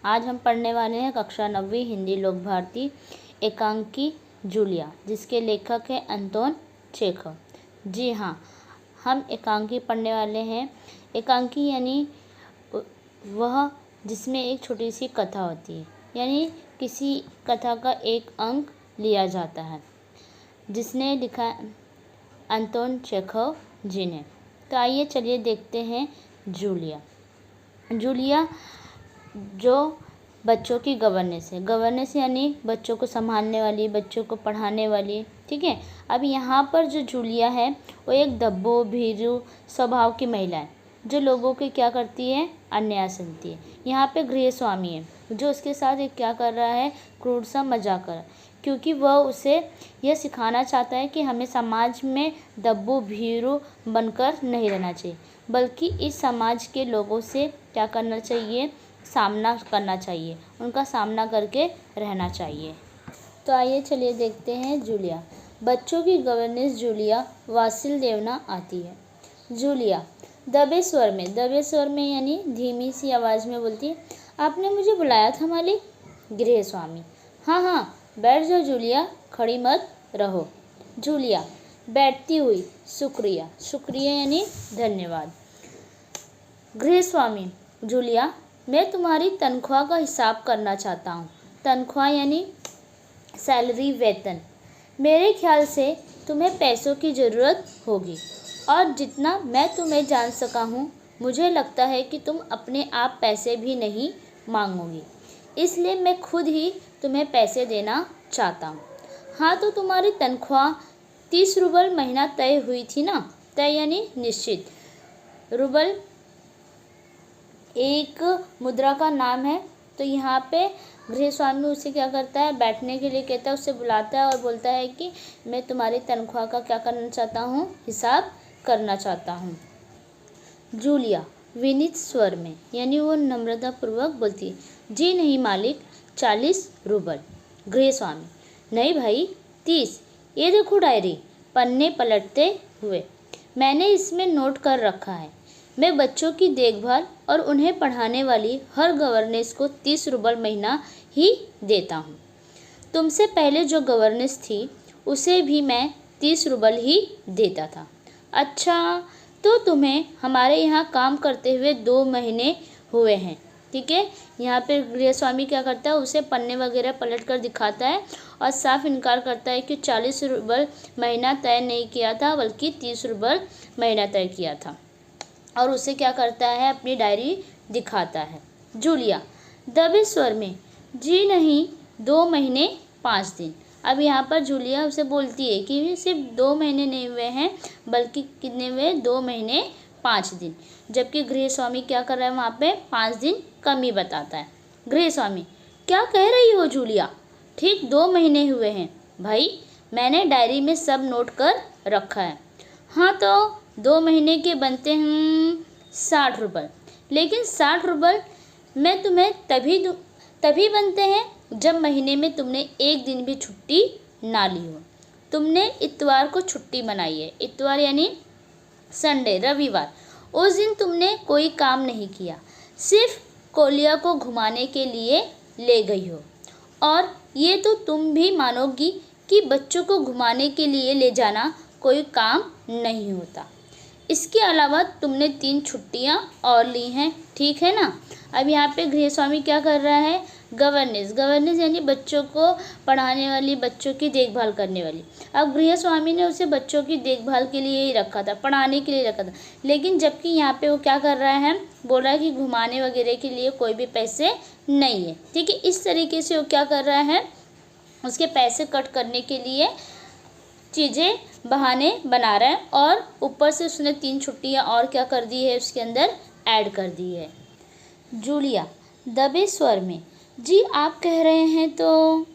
आज हम पढ़ने वाले हैं कक्षा 9वीं हिंदी लोक भारती एकांकी जूलिया, जिसके लेखक हैं अंतोन चेखव। जी हाँ, हम एकांकी पढ़ने वाले हैं। एकांकी यानी वह जिसमें एक छोटी सी कथा होती है, यानी किसी कथा का एक अंक लिया जाता है, जिसने लिखा अंतोन चेखव जी ने। तो आइए चलिए देखते हैं जूलिया। जूलिया जो बच्चों की गवर्नेंस है, गवर्नेंस यानी बच्चों को संभालने वाली, बच्चों को पढ़ाने वाली, ठीक है। अब यहाँ पर जो जूलिया है वो एक दब्बो भीरू स्वभाव की महिला है, जो लोगों के क्या करती है, अन्याय सुनती है। यहाँ पे गृह स्वामी है जो उसके साथ एक क्या कर रहा है, क्रूर सा मजाक कर रहा है, क्योंकि वह उसे यह सिखाना चाहता है कि हमें समाज में दब्बू भीरू बनकर नहीं रहना चाहिए, बल्कि इस समाज के लोगों से क्या करना चाहिए, सामना करना चाहिए, उनका सामना करके रहना चाहिए। तो आइए चलिए देखते हैं जूलिया। बच्चों की गवर्नेंस जूलिया वासिल देवना आती है। जूलिया दबे स्वर में यानी धीमी सी आवाज़ में बोलती है, आपने मुझे बुलाया था मालिक? गृह स्वामी, हाँ हाँ बैठ जाओ जूलिया, खड़ी मत रहो। जूलिया बैठती हुई, शुक्रिया यानी धन्यवाद। गृह स्वामी, जूलिया मैं तुम्हारी तनख्वाह का हिसाब करना चाहता हूँ। तनख्वाह यानी सैलरी, वेतन। मेरे ख्याल से तुम्हें पैसों की ज़रूरत होगी, और जितना मैं तुम्हें जान सका हूँ, मुझे लगता है कि तुम अपने आप पैसे भी नहीं मांगोगी, इसलिए मैं खुद ही तुम्हें पैसे देना चाहता हूँ। हाँ, तो तुम्हारी तनख्वाह 30 रूबल महीना तय हुई थी ना? तय यानी निश्चित। रूबल एक मुद्रा का नाम है। तो यहाँ पे गृह स्वामी उसे क्या करता है, बैठने के लिए कहता है, उसे बुलाता है और बोलता है कि मैं तुम्हारी तनख्वाह का क्या करना चाहता हूँ, हिसाब करना चाहता हूँ। जूलिया विनीत स्वर में, यानी वो नम्रतापूर्वक बोलती है, जी नहीं मालिक, 40 रूबल। गृह स्वामी, नहीं भाई 30। ये देखो डायरी, पन्ने पलटते हुए, मैंने इसमें नोट कर रखा है, मैं बच्चों की देखभाल और उन्हें पढ़ाने वाली हर गवर्नेंस को 30 रूबल महीना ही देता हूँ। तुमसे पहले जो गवर्नेंस थी उसे भी मैं 30 रूबल ही देता था। अच्छा, तो तुम्हें हमारे यहाँ काम करते हुए 2 महीने हुए हैं, ठीक है। यहाँ पे गृह स्वामी क्या करता है, उसे पन्ने वगैरह पलट कर दिखाता है और साफ इनकार करता है कि 40 रूबल महीना तय नहीं किया था, बल्कि 30 रूबल महीना तय किया था, और उसे क्या करता है, अपनी डायरी दिखाता है। जूलिया दबे स्वर में, जी नहीं, 2 महीने 5 दिन। अब यहाँ पर जूलिया उसे बोलती है कि सिर्फ 2 महीने नहीं हुए हैं, बल्कि कितने हुए, 2 महीने 5 दिन, जबकि गृह स्वामी क्या कर रहा है, वहाँ पे 5 दिन कम ही बताता है। गृह स्वामी, क्या कह रही हो जूलिया, ठीक 2 महीने हुए हैं भाई, मैंने डायरी में सब नोट कर रखा है। हाँ, तो 2 महीने के बनते हैं 60 रूबल, लेकिन 60 रूबल मैं तुम्हें तभी बनते हैं जब महीने में तुमने एक दिन भी छुट्टी ना ली हो। तुमने इतवार को छुट्टी मनाई है, इतवार यानी संडे, रविवार, उस दिन तुमने कोई काम नहीं किया, सिर्फ कोलिया को घुमाने के लिए ले गई हो, और ये तो तुम भी मानोगी कि बच्चों को घुमाने के लिए ले जाना कोई काम नहीं होता। इसके अलावा तुमने 3 छुट्टियां और ली हैं, ठीक है ना। अब यहाँ पे गृह स्वामी क्या कर रहा है, गवर्नेंस यानी बच्चों को पढ़ाने वाली, बच्चों की देखभाल करने वाली। अब गृह स्वामी ने उसे बच्चों की देखभाल के लिए ही रखा था, पढ़ाने के लिए रखा था, लेकिन जबकि यहाँ पे वो क्या कर रहा है, बोल रहा है कि घुमाने वगैरह के लिए कोई भी पैसे नहीं है, ठीक है। इस तरीके से वो क्या कर रहा है, उसके पैसे कट करने के लिए चीज़ें, बहाने बना रहा है, और ऊपर से उसने 3 छुट्टियाँ और क्या कर दी है, उसके अंदर ऐड कर दी है। जूलिया दबे स्वर में, जी आप कह रहे हैं तो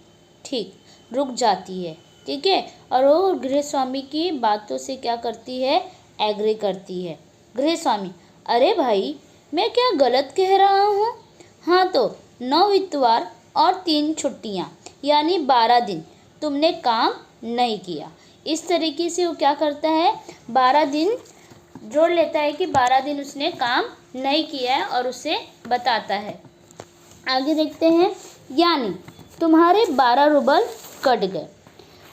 ठीक, रुक जाती है, ठीक है, और वो गृह स्वामी की बातों से क्या करती है, एग्री करती है। गृह स्वामी, अरे भाई मैं क्या गलत कह रहा हूँ? हाँ, तो 9 इतवार और 3 छुट्टियाँ यानी 12 दिन तुमने काम नहीं किया। इस तरीके से वो क्या करता है, 12 दिन जोड़ लेता है कि 12 दिन उसने काम नहीं किया है, और उसे बताता है। आगे देखते हैं। यानी तुम्हारे 12 रूबल कट गए।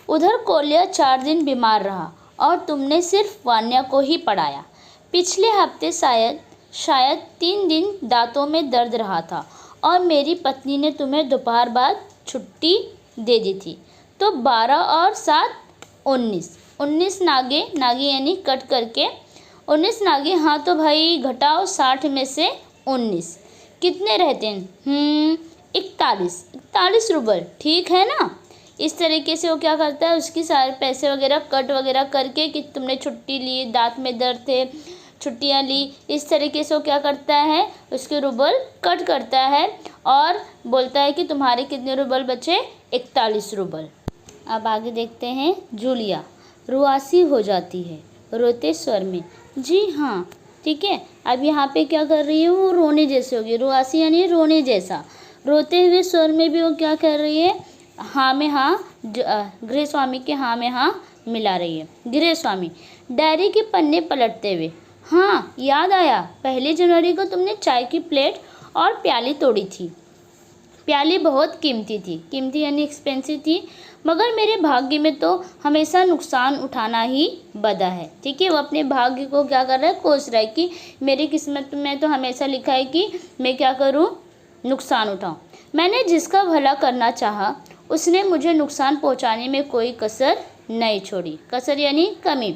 उधर कोल्या 4 दिन बीमार रहा और तुमने सिर्फ वान्या को ही पढ़ाया। पिछले हफ्ते शायद 3 दिन दांतों में दर्द रहा था और मेरी पत्नी ने तुम्हें दोपहर बाद छुट्टी दे दी थी। तो 12 और 7 19 नागे यानी कट करके 19 नागे। हाँ तो भाई घटाओ 60 में से 19 कितने रहते हैं? 41 रूबल, ठीक है ना। इस तरीके से वो क्या करता है, उसकी सारे पैसे वगैरह कट वगैरह करके कि तुमने छुट्टी ली, दांत में दर्द थे, छुट्टियां ली, इस तरीके से वो क्या करता है, उसके रूबल कट करता है और बोलता है कि तुम्हारे कितने रूबल बचे? 41 रूबल। अब आगे देखते हैं। जूलिया रुआसी हो जाती है रोते स्वर में। जी हाँ, ठीक है। अब यहाँ पे क्या कर रही है, वो रोने जैसे होगी। रुआसी यानी रोने जैसा। रोते हुए स्वर में भी वो क्या कर रही है, हाँ में हाँ, गृहस्वामी के हाँ में हाँ मिला रही है। गृहस्वामी डायरी के पन्ने पलटते हुए। हाँ याद आया, 1 जनवरी को तुमने चाय की प्लेट और प्याली तोड़ी थी। प्याली बहुत कीमती थी, कीमती यानी एक्सपेंसिव थी, मगर मेरे भाग्य में तो हमेशा नुकसान उठाना ही बदा है। ठीक है, वो अपने भाग्य को क्या कर रहा है, कोस रहा है कि मेरी किस्मत में तो हमेशा लिखा है कि मैं क्या करूं, नुकसान उठाऊं। मैंने जिसका भला करना चाहा उसने मुझे नुकसान पहुंचाने में कोई कसर नहीं छोड़ी। कसर यानी कमी।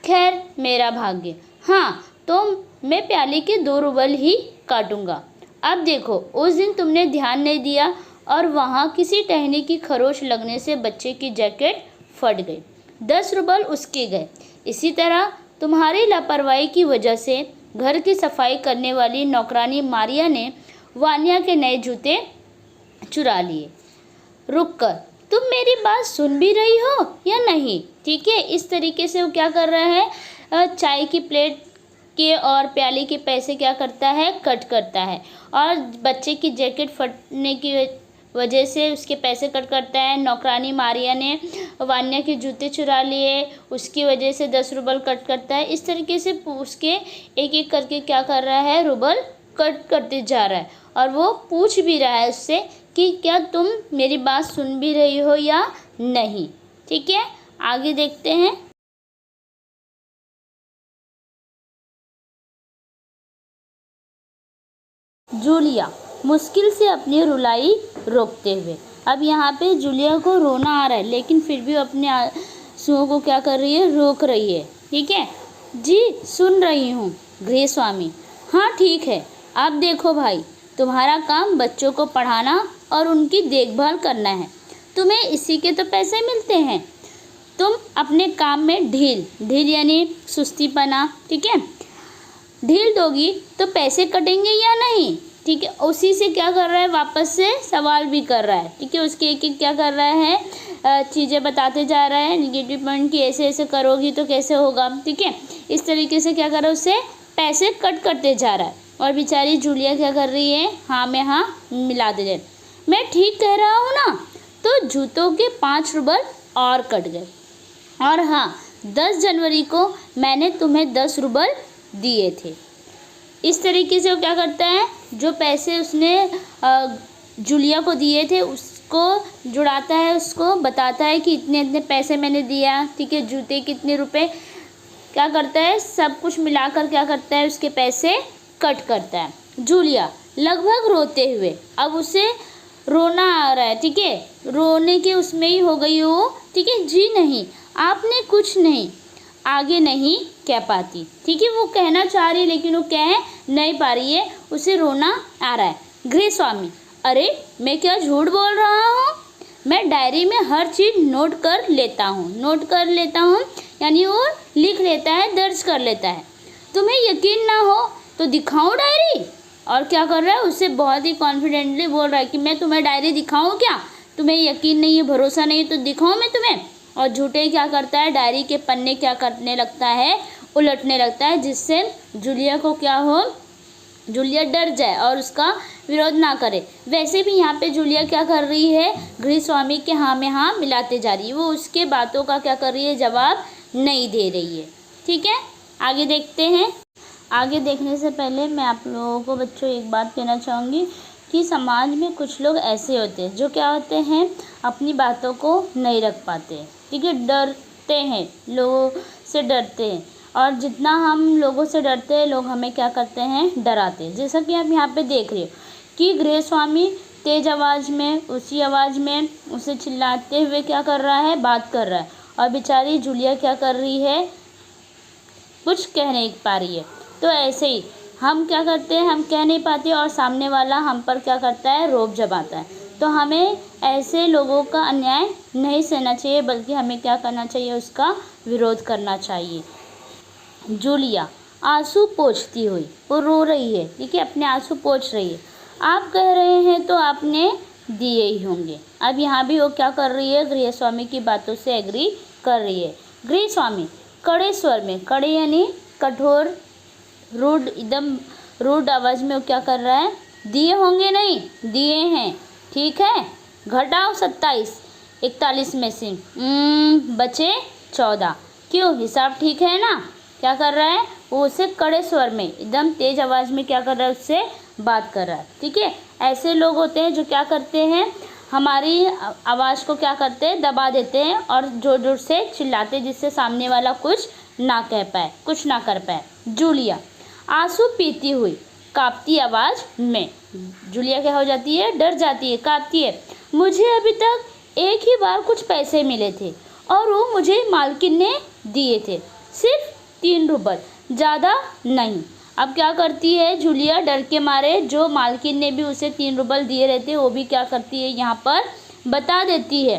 खैर मेरा भाग्य। हाँ तो मैं प्याली के 2 रूबल ही काटूंगा। अब देखो, उस दिन तुमने ध्यान नहीं दिया और वहाँ किसी टहनी की खरोच लगने से बच्चे की जैकेट फट गई। 10 रूबल उसके गए। इसी तरह तुम्हारी लापरवाही की वजह से घर की सफाई करने वाली नौकरानी मारिया ने वानिया के नए जूते चुरा लिए। रुक कर, तुम मेरी बात सुन भी रही हो या नहीं? ठीक है, इस तरीके से वो क्या कर रहा है, चाय की प्लेट के और प्याली के पैसे क्या करता है, कट करता है, और बच्चे की जैकेट फटने की वजह से उसके पैसे कट करता है। नौकरानी मारिया ने वान्या के जूते चुरा लिए, उसकी वजह से 10 रूबल कट करता है। इस तरीके से उसके एक एक करके क्या कर रहा है, रूबल कट करते जा रहा है। और वो पूछ भी रहा है उससे कि क्या तुम मेरी बात सुन भी रही हो या नहीं। ठीक है, आगे देखते हैं। जूलिया मुश्किल से अपनी रुलाई रोकते हुए। अब यहाँ पे जूलिया को रोना आ रहा है, लेकिन फिर भी अपने आंसुओं को क्या कर रही है, रोक रही है। ठीक है, जी सुन रही हूँ गृहस्वामी। हाँ ठीक है, अब देखो भाई, तुम्हारा काम बच्चों को पढ़ाना और उनकी देखभाल करना है। तुम्हें इसी के तो पैसे मिलते हैं। तुम अपने काम में ढील यानी सुस्तीपना, ठीक है, ढील दोगी तो पैसे कटेंगे या नहीं। ठीक है, उसी से क्या कर रहा है, वापस से सवाल भी कर रहा है। ठीक है, उसके एक एक क्या कर रहा है, चीज़ें बताते जा रहा है निगेटिव पॉइंट कि ऐसे ऐसे करोगी तो कैसे होगा। ठीक है, इस तरीके से क्या कर रहा है, उससे पैसे कट करते जा रहा है। और बेचारी जूलिया क्या कर रही है, हाँ में हाँ मिलाते जाए। मैं ठीक कह रहा हूँ ना? तो जूतों के 5 रूबल और कट गए। और हाँ, 10 जनवरी को मैंने तुम्हें 10 रूबल दिए थे। इस तरीके से वो क्या करता है, जो पैसे उसने जूलिया को दिए थे उसको जुड़ाता है, उसको बताता है कि इतने इतने पैसे मैंने दिया। ठीक है, जूते कितने रुपए, क्या करता है, सब कुछ मिलाकर क्या करता है, उसके पैसे कट करता है। जूलिया लगभग रोते हुए, अब उसे रोना आ रहा है। ठीक है, रोने के उसमें ही हो गई वो। ठीक है, जी नहीं, आपने कुछ नहीं, आगे नहीं कह पाती। ठीक है, वो कहना चाह रही है लेकिन वो कह नहीं पा रही है, उसे रोना आ रहा है। गृहस्वामी अरे मैं क्या झूठ बोल रहा हूँ, मैं डायरी में हर चीज़ नोट कर लेता हूँ यानी वो लिख लेता है, दर्ज कर लेता है। तुम्हें यकीन ना हो तो दिखाऊँ डायरी? और क्या कर रहा है, उससे बहुत ही कॉन्फिडेंटली बोल रहा है कि मैं तुम्हें डायरी दिखाऊँ क्या? तुम्हें यकीन नहीं है, भरोसा नहीं है तो दिखाऊँ मैं तुम्हें? और झूठे क्या करता है, डायरी के पन्ने क्या करने लगता है, उलटने लगता है, जिससे जूलिया को क्या हो, जूलिया डर जाए और उसका विरोध ना करे। वैसे भी यहाँ पे जूलिया क्या कर रही है, गृहस्वामी के हाँ में हाँ मिलाते जा रही है। वो उसके बातों का क्या कर रही है, जवाब नहीं दे रही है। ठीक है, आगे देखते हैं। आगे देखने से पहले मैं आप लोगों को बच्चों एक बात कहना चाहूँगी। कि समाज में कुछ लोग ऐसे होते हैं जो क्या होते हैं, अपनी बातों को नहीं रख पाते, ठीक है, डरते हैं, लोगों से डरते हैं, और जितना हम लोगों से डरते हैं लोग हमें क्या करते हैं, डराते हैं। जैसा कि आप यहाँ पे देख रहे हो कि गृहस्वामी तेज आवाज़ में, उसी आवाज़ में उसे चिल्लाते हुए क्या कर रहा है, बात कर रहा है, और बेचारी जूलिया क्या कर रही है, कुछ कह नहीं पा रही है। तो ऐसे ही हम क्या करते हैं, हम कह नहीं पाते और सामने वाला हम पर क्या करता है, रोब जमाता है। तो हमें ऐसे लोगों का अन्याय नहीं सहना चाहिए, बल्कि हमें क्या करना चाहिए, उसका विरोध करना चाहिए। जूलिया आंसू पोंछती हुई, वो रो रही है, ठीक है, अपने आंसू पोंछ रही है। आप कह रहे हैं तो आपने दिए ही होंगे। अब यहाँ भी वो क्या कर रही है, गृहस्वामी की बातों से एग्री कर रही है। गृहस्वामी कड़े स्वर में, कड़े यानी कठोर, रूड, एकदम रूड आवाज़ में वो क्या कर रहा है, दिए होंगे नहीं, दिए हैं, ठीक है, घटाओ 27, 41 में से बचे 14, क्यों, हिसाब ठीक है ना। क्या कर रहा है वो, उसे कड़े स्वर में एकदम तेज आवाज़ में क्या कर रहा है, उससे बात कर रहा है, ठीक है। ऐसे लोग होते हैं जो क्या करते हैं, हमारी आवाज़ को क्या करते हैं, दबा देते हैं और जोर जोर से चिल्लाते हैं, जिससे सामने वाला कुछ ना कह पाए, कुछ ना कर पाए। जूलिया आंसू पीती हुई कांपती आवाज़ में, जूलिया क्या हो जाती है, डर जाती है, कांपती है। मुझे अभी तक एक ही बार कुछ पैसे मिले थे और वो मुझे मालकिन ने दिए थे, सिर्फ 3 रुपये, ज़्यादा नहीं। अब क्या करती है जूलिया, डर के मारे, जो मालकिन ने भी उसे 3 रुपये दिए रहते वो भी क्या करती है, यहाँ पर बता देती है,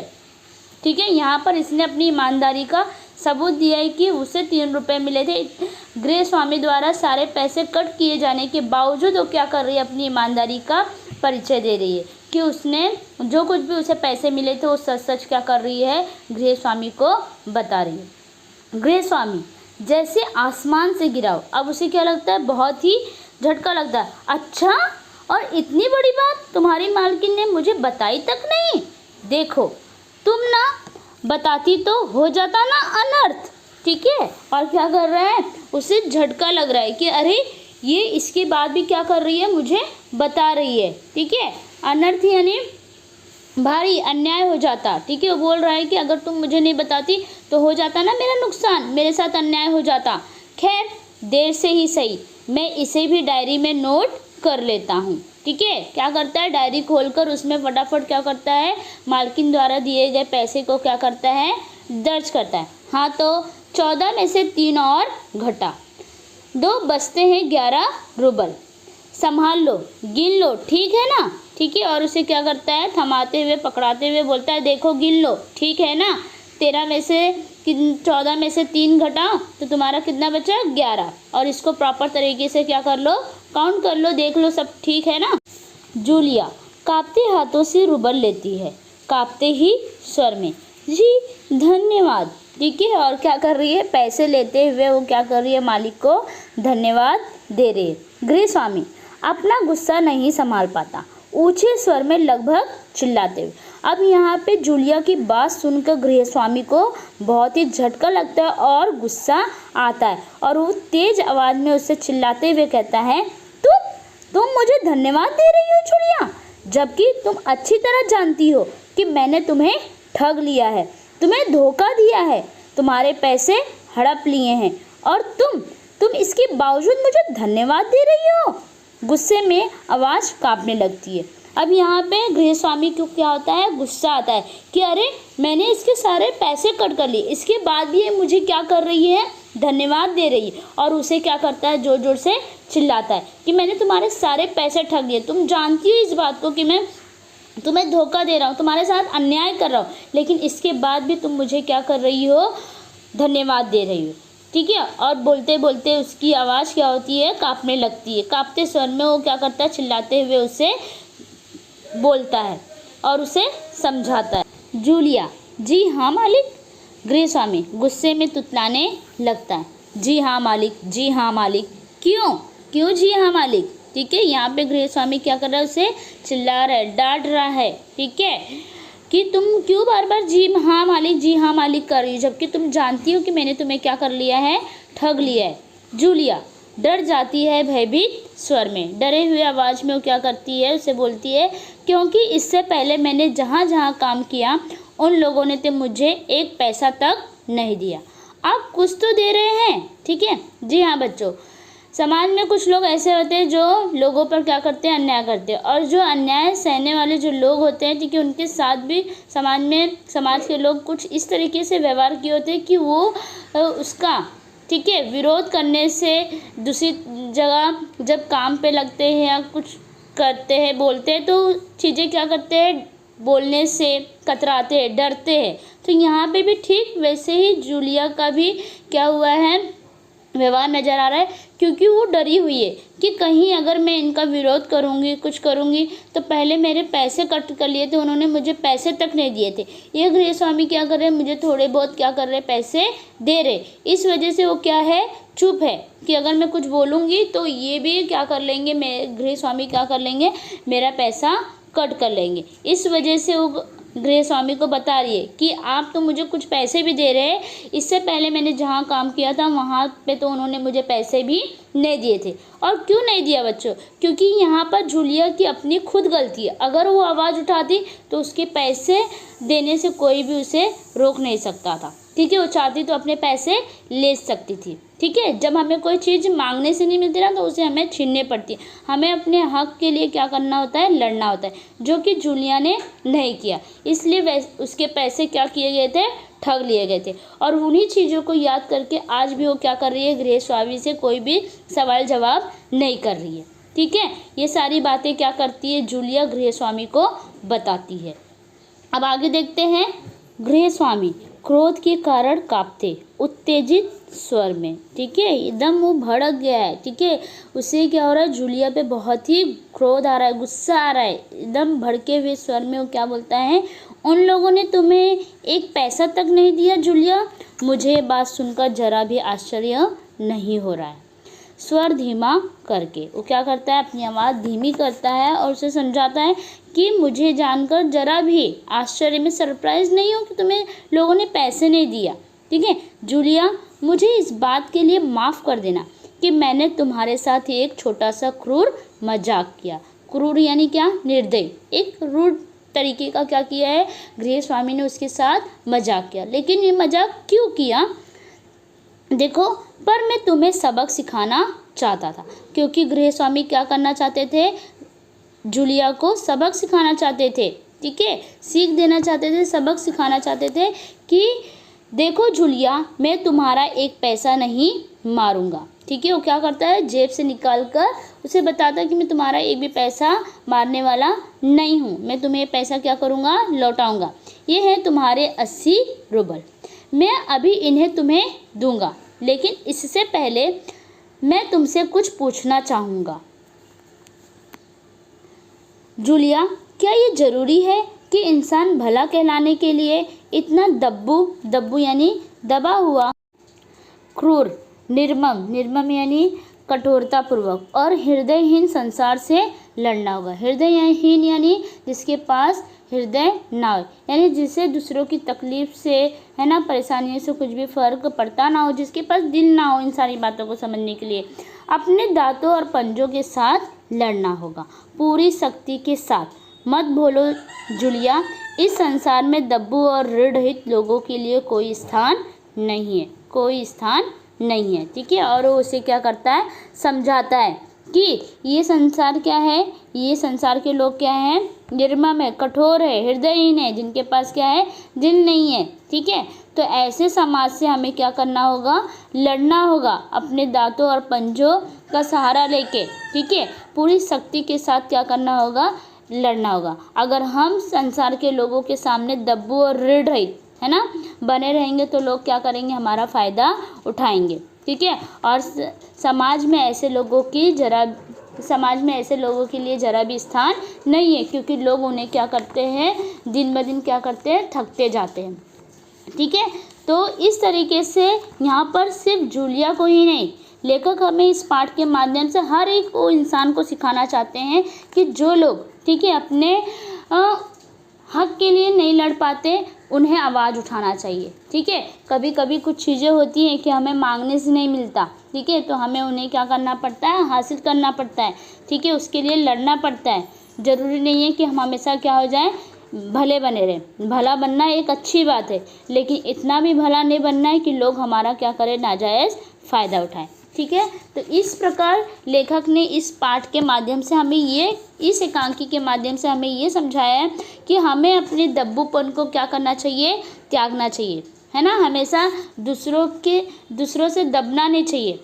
ठीक है। यहाँ पर इसने अपनी ईमानदारी का सबूत दिया है कि उसे 3 रुपये मिले थे। गृहस्वामी द्वारा सारे पैसे कट किए जाने के बावजूद वो क्या कर रही है, अपनी ईमानदारी का परिचय दे रही है कि उसने जो कुछ भी उसे पैसे मिले थे वो सच सच क्या कर रही है, गृहस्वामी को बता रही है। गृहस्वामी जैसे आसमान से गिरा हो, अब उसे क्या लगता है, बहुत ही झटका लगता है। अच्छा, और इतनी बड़ी बात तुम्हारी मालकिन ने मुझे बताई तक नहीं, देखो तुम ना बताती तो हो जाता ना अनर्थ, ठीक है। और क्या कर रहा है, उसे झटका लग रहा है कि अरे ये इसके बाद भी क्या कर रही है, मुझे बता रही है, ठीक है। अनर्थ यानी भारी अन्याय हो जाता, ठीक है। वो बोल रहा है कि अगर तुम मुझे नहीं बताती तो हो जाता ना मेरा नुकसान, मेरे साथ अन्याय हो जाता। खैर देर से ही सही, मैं इसे भी डायरी में नोट कर लेता हूँ, ठीक है। क्या करता है, डायरी खोलकर उसमें फटाफट क्या करता है, मालकिन द्वारा दिए गए पैसे को क्या करता है, दर्ज करता है। हाँ, तो 14 में से 3 और घटा, 2 बचते हैं 11 रुपये, संभाल लो, गिन लो, ठीक है ना, ठीक है। और उसे क्या करता है, थमाते हुए, पकड़ाते हुए बोलता है, देखो गिन लो, ठीक है ना। 14 में से 3 घटाओ तो तुम्हारा कितना बचा, 11, और इसको प्रॉपर तरीके से क्या कर लो, काउंट कर लो, देख लो सब ठीक है ना। जूलिया कांपते हाथों से रुबल लेती है, कांपते ही स्वर में, जी धन्यवाद, ठीक है। और क्या कर रही है, पैसे लेते हुए वो क्या कर रही है, मालिक को धन्यवाद दे रही है। गृहस्वामी अपना गुस्सा नहीं संभाल पाता, ऊंचे स्वर में लगभग चिल्लाते हुए। अब यहाँ पे जूलिया की बात सुनकर गृहस्वामी को बहुत ही झटका लगता है और गुस्सा आता है, और वो तेज आवाज़ में उससे चिल्लाते हुए कहता है, तुम मुझे धन्यवाद दे रही हो जूलिया, जबकि तुम अच्छी तरह जानती हो कि मैंने तुम्हें ठग लिया है, तुम्हें धोखा दिया है, तुम्हारे पैसे हड़प लिए हैं, और तुम इसके बावजूद मुझे धन्यवाद दे रही हो। गुस्से में आवाज़ कांपने लगती है। अब यहाँ पे गृहस्वामी को क्या होता है, गुस्सा आता है कि अरे मैंने इसके सारे पैसे कट कर लिए, इसके बाद भी ये मुझे क्या कर रही है, धन्यवाद दे रही है। और उसे क्या करता है, जोर जोर से चिल्लाता है कि मैंने तुम्हारे सारे पैसे ठग लिए, तुम जानती हो इस बात को कि मैं तुम्हें धोखा दे रहा हूँ, तुम्हारे साथ अन्याय कर रहा हूँ, लेकिन इसके बाद भी तुम मुझे क्या कर रही हो, धन्यवाद दे रही हो, ठीक है। और बोलते बोलते उसकी आवाज़ क्या होती है, कांपने लगती है। कांपते स्वर में वो क्या करता है, चिल्लाते हुए उसे बोलता है और उसे समझाता है। जूलिया जी हाँ मालिक। गृहस्वामी गुस्से में तुतलाने लगता है, जी हाँ मालिक, जी हाँ मालिक। क्यों जी हाँ मालिक, ठीक है। यहाँ पे गृहस्वामी क्या कर रहा है, उसे चिल्ला रहा है, डांट रहा है, ठीक है, कि तुम क्यों बार बार जी हाँ मालिक, जी हाँ मालिक कर रही हो, जबकि तुम जानती हो कि मैंने तुम्हें क्या कर लिया है, ठग लिया है। जूलिया डर जाती है भयभीत स्वर में, डरे हुए आवाज़ में वो क्या करती है, उसे बोलती है क्योंकि इससे पहले मैंने जहाँ जहाँ काम किया उन लोगों ने तो मुझे एक पैसा तक नहीं दिया, आप कुछ तो दे रहे हैं। ठीक है जी हाँ बच्चों, समाज में कुछ लोग ऐसे होते हैं जो लोगों पर क्या करते हैं, अन्याय करते हैं, और जो अन्याय सहने वाले जो लोग होते हैं, ठीक है, उनके साथ भी समाज के लोग कुछ इस तरीके से व्यवहार किए होते हैं कि वो उसका, ठीक है, विरोध करने से दूसरी जगह जब काम पे लगते हैं या कुछ करते हैं, बोलते हैं, तो चीज़ें क्या करते हैं, बोलने से कतराते हैं, डरते हैं। तो यहाँ पे भी ठीक वैसे ही जूलिया का भी क्या हुआ है, व्यवहार नज़र आ रहा है, क्योंकि वो डरी हुई है कि कहीं अगर मैं इनका विरोध करूँगी, कुछ करूँगी, तो पहले मेरे पैसे कट कर लिए थे, उन्होंने मुझे पैसे तक नहीं दिए थे, ये गृहस्वामी क्या कर रहे हैं, मुझे थोड़े बहुत क्या कर रहे हैं, पैसे दे रहे, इस वजह से वो क्या है, चुप है कि अगर मैं कुछ बोलूँगी तो ये भी क्या कर लेंगे, मैं गृहस्वामी क्या कर लेंगे, मेरा पैसा कट कर लेंगे। इस वजह से वो गृहस्वामी को बता रही है कि आप तो मुझे कुछ पैसे भी दे रहे हैं, इससे पहले मैंने जहाँ काम किया था वहाँ पे तो उन्होंने मुझे पैसे भी नहीं दिए थे। और क्यों नहीं दिया बच्चों, क्योंकि यहाँ पर जूलिया की अपनी खुद गलती है, अगर वो आवाज़ उठाती तो उसके पैसे देने से कोई भी उसे रोक नहीं सकता था। ठीक है, वो चाहती तो अपने पैसे ले सकती थी। ठीक है, जब हमें कोई चीज़ मांगने से नहीं मिलती ना, तो उसे हमें छीनने पड़ती है, हमें अपने हक के लिए क्या करना होता है, लड़ना होता है, जो कि जूलिया ने नहीं किया, इसलिए उसके पैसे क्या किए गए थे, ठग लिए गए थे। और उन्हीं चीज़ों को याद करके आज भी वो क्या कर रही है, गृहस्वामी से कोई भी सवाल जवाब नहीं कर रही है। ठीक है, ये सारी बातें क्या करती है, जूलिया गृहस्वामी को बताती है। अब आगे देखते हैं, गृहस्वामी क्रोध के कारण कांपते उत्तेजित स्वर में। ठीक है, एकदम वो भड़क गया है। ठीक है, उसे क्या हो रहा है, जूलिया पे बहुत ही क्रोध आ रहा है, गुस्सा आ रहा है, एकदम भड़के हुए स्वर में वो क्या बोलता है, उन लोगों ने तुम्हें एक पैसा तक नहीं दिया जूलिया, मुझे बात सुनकर जरा भी आश्चर्य नहीं हो रहा है। स्वर धीमा करके वो क्या करता है, अपनी आवाज़ धीमी करता है और उसे समझाता है कि मुझे जानकर जरा भी आश्चर्य में सरप्राइज नहीं हो कि तुम्हें लोगों ने पैसे नहीं दिया। ठीक है जूलिया, मुझे इस बात के लिए माफ़ कर देना कि मैंने तुम्हारे साथ एक छोटा सा क्रूर मजाक किया। क्रूर यानी क्या, निर्दयी, एक रूड तरीके का क्या किया है, गृहस्वामी ने उसके साथ मजाक किया। लेकिन ये मजाक क्यों किया, देखो, पर मैं तुम्हें सबक सिखाना चाहता था, क्योंकि गृहस्वामी क्या करना चाहते थे, जूलिया को सबक सिखाना चाहते थे। ठीक है, सीख देना चाहते थे, सबक सिखाना चाहते थे कि देखो जूलिया, मैं तुम्हारा एक पैसा नहीं मारूंगा। ठीक है, वो क्या करता है, जेब से निकाल कर उसे बताता है कि मैं तुम्हारा एक भी पैसा मारने वाला नहीं हूँ, मैं तुम्हें पैसा क्या करूँगा, लौटाऊँगा। ये है तुम्हारे 80 रूबल, मैं अभी इन्हें तुम्हें दूंगा, लेकिन इससे पहले मैं तुमसे कुछ पूछना चाहूँगा। जूलिया, क्या ये ज़रूरी है कि इंसान भला कहलाने के लिए इतना दब्बू यानी दबा हुआ, क्रूर, निर्मम यानी कठोरतापूर्वक और हृदयहीन संसार से लड़ना होगा। हृदयहीन यानी जिसके पास हृदय ना हो, यानी जिसे दूसरों की तकलीफ से, है ना, परेशानियों से कुछ भी फर्क पड़ता ना हो, जिसके पास दिल ना हो इन सारी बातों को समझने के लिए, अपने दांतों और पंजों के साथ लड़ना होगा, पूरी शक्ति के साथ। मत भूलो जूलिया, इस संसार में दब्बू और ऋणरहित लोगों के लिए कोई स्थान नहीं है, कोई स्थान नहीं है। ठीक है, और वो उसे क्या करता है, समझाता है कि ये संसार क्या है, ये संसार के लोग क्या हैं, निर्मम है, कठोर है, हृदयहीन है, जिनके पास क्या है, दिल नहीं है। ठीक है, तो ऐसे समाज से हमें क्या करना होगा, लड़ना होगा, अपने दांतों और पंजों का सहारा लेके। ठीक है, पूरी शक्ति के साथ क्या करना होगा, लड़ना होगा। अगर हम संसार के लोगों के सामने दब्बू और ऋण रहित, है ना, बने रहेंगे तो लोग क्या करेंगे, हमारा फ़ायदा उठाएंगे। ठीक है, और समाज में ऐसे लोगों के लिए ज़रा भी स्थान नहीं है, क्योंकि लोग उन्हें क्या करते हैं, दिन ब दिन क्या करते हैं, थकते जाते हैं। ठीक है, तो इस तरीके से यहाँ पर सिर्फ जूलिया को ही नहीं, लेखक हमें इस पाठ के माध्यम से हर एक वो इंसान को सिखाना चाहते हैं कि जो लोग, ठीक है, अपने हक के लिए नहीं लड़ पाते उन्हें आवाज़ उठाना चाहिए। ठीक है, कभी कभी कुछ चीज़ें होती हैं कि हमें मांगने से नहीं मिलता। ठीक है, तो हमें उन्हें क्या करना पड़ता है, हासिल करना पड़ता है। ठीक है, उसके लिए लड़ना पड़ता है। ज़रूरी नहीं है कि हम हमेशा क्या हो जाए, भले बने रहें। भला बनना एक अच्छी बात है, लेकिन इतना भी भला नहीं बनना है कि लोग हमारा क्या करें, नाजायज़ फ़ायदा उठाएं। ठीक है, तो इस प्रकार लेखक ने इस पाठ के माध्यम से हमें इस एकांकी के माध्यम से हमें ये समझाया है कि हमें अपने दब्बूपन को क्या करना चाहिए, त्यागना चाहिए, है ना। हमेशा दूसरों से दबना नहीं चाहिए,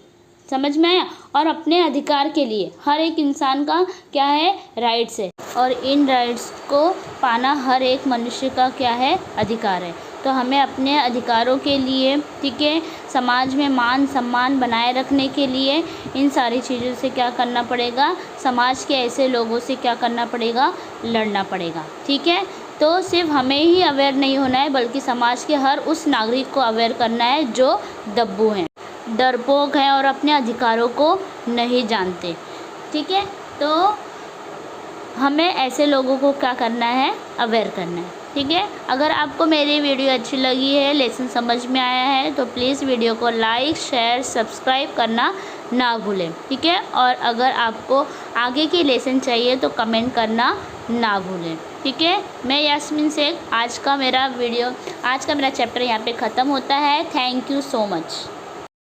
समझ में आया। और अपने अधिकार के लिए हर एक इंसान का क्या है, राइट्स है, और इन राइट्स को पाना हर एक मनुष्य का क्या है, अधिकार है। तो हमें अपने अधिकारों के लिए, ठीक है, समाज में मान सम्मान बनाए रखने के लिए इन सारी चीज़ों से क्या करना पड़ेगा, समाज के ऐसे लोगों से क्या करना पड़ेगा, लड़ना पड़ेगा। ठीक है, तो सिर्फ हमें ही अवेयर नहीं होना है, बल्कि समाज के हर उस नागरिक को अवेयर करना है जो दब्बू हैं, डरपोक हैं और अपने अधिकारों को नहीं जानते। ठीक है, तो हमें ऐसे लोगों को क्या करना है, अवेयर करना है। ठीक है, अगर आपको मेरी वीडियो अच्छी लगी है, लेसन समझ में आया है, तो प्लीज़ वीडियो को लाइक शेयर सब्सक्राइब करना ना भूलें। ठीक है, और अगर आपको आगे की लेसन चाहिए तो कमेंट करना ना भूलें। ठीक है, मैं यास्मीन शेख, आज का मेरा चैप्टर यहाँ पे ख़त्म होता है। Thank you so much.